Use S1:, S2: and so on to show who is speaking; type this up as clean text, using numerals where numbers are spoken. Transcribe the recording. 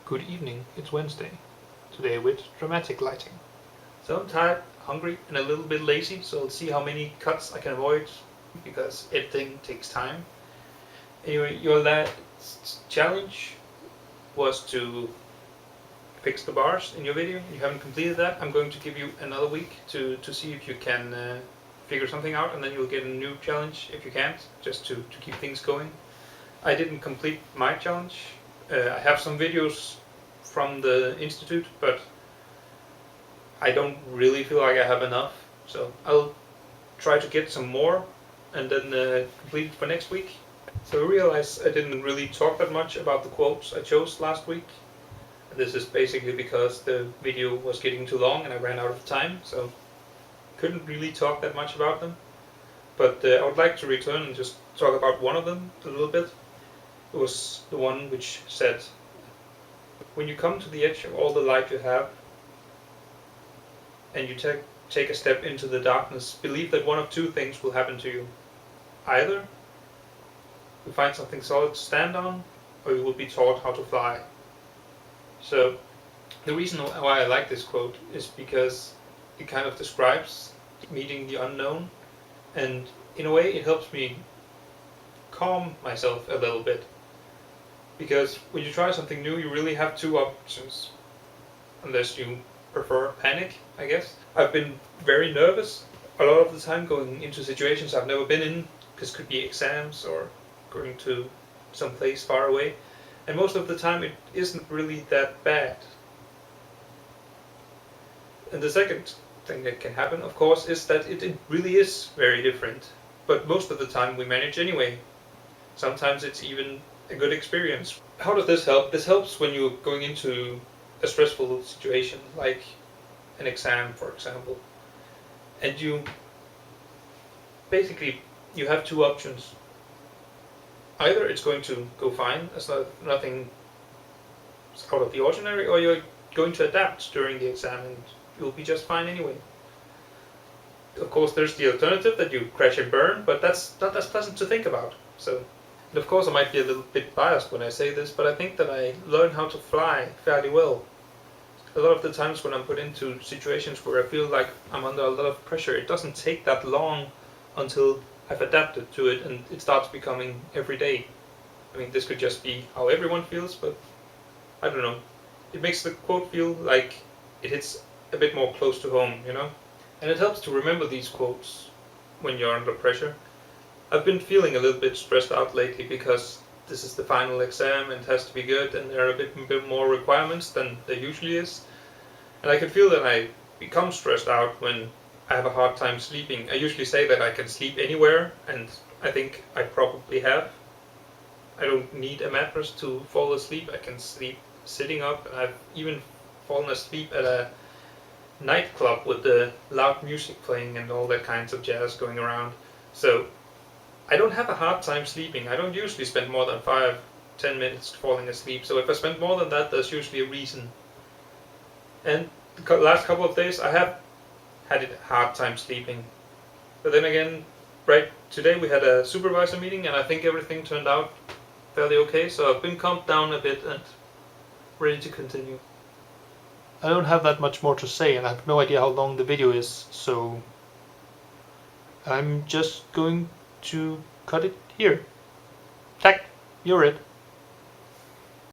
S1: Good evening, it's Wednesday. Today with dramatic lighting. So I'm tired, hungry, and a little bit lazy, so I'll see how many cuts I can avoid, because editing takes time. Anyway, your last challenge was to fix the bars in your video. You haven't completed that. I'm going to give you another week to see if you can figure something out, and then you'll get a new challenge if you can't, just to keep things going. I didn't complete my challenge. I have some videos from the Institute, but I don't really feel like I have enough, so I'll try to get some more and then complete it for next week. So I realized I didn't really talk that much about the quotes I chose last week. This is basically because the video was getting too long and I ran out of time, so couldn't really talk that much about them. But I would like to return and just talk about one of them a little bit. It was the one which said, when you come to the edge of all the light you have, and you take a step into the darkness, believe that one of two things will happen to you. Either you find something solid to stand on, or you will be taught how to fly. So the reason why I like this quote is because it kind of describes meeting the unknown, and in a way it helps me calm myself a little bit. Because when you try something new, you really have two options, unless you prefer panic, I guess. I've been very nervous a lot of the time going into situations I've never been in, because it could be exams or going to some place far away, and most of the time it isn't really that bad. And the second thing that can happen, of course, is that it really is very different, but most of the time we manage anyway. Sometimes it's even a good experience. How does this help? This helps when you're going into a stressful situation, like an exam, for example. And you have two options. Either it's going to go fine, as nothing out of the ordinary, or you're going to adapt during the exam and you'll be just fine anyway. Of course, there's the alternative that you crash and burn, but that's not as pleasant to think about. So. And of course I might be a little bit biased when I say this, but I think that I learned how to fly fairly well. A lot of the times when I'm put into situations where I feel like I'm under a lot of pressure, it doesn't take that long until I've adapted to it and it starts becoming every day. I mean, this could just be how everyone feels, but I don't know. It makes the quote feel like it hits a bit more close to home, you know? And it helps to remember these quotes when you're under pressure. I've been feeling a little bit stressed out lately because this is the final exam and it has to be good, and there are a bit more requirements than there usually is. And I can feel that I become stressed out when I have a hard time sleeping. I usually say that I can sleep anywhere, and I think I probably have. I don't need a mattress to fall asleep. I can sleep sitting up. I've even fallen asleep at a nightclub with the loud music playing and all that kinds of jazz going around. So I don't have a hard time sleeping. I don't usually spend more than 5-10 minutes falling asleep, so if I spend more than that, there's usually a reason. And the last couple of days I have had a hard time sleeping. But then again, right today we had a supervisor meeting and I think everything turned out fairly okay, so I've been calmed down a bit and ready to continue. I don't have that much more to say and I have no idea how long the video is, so I'm just going to cut it here. Tack, you're it.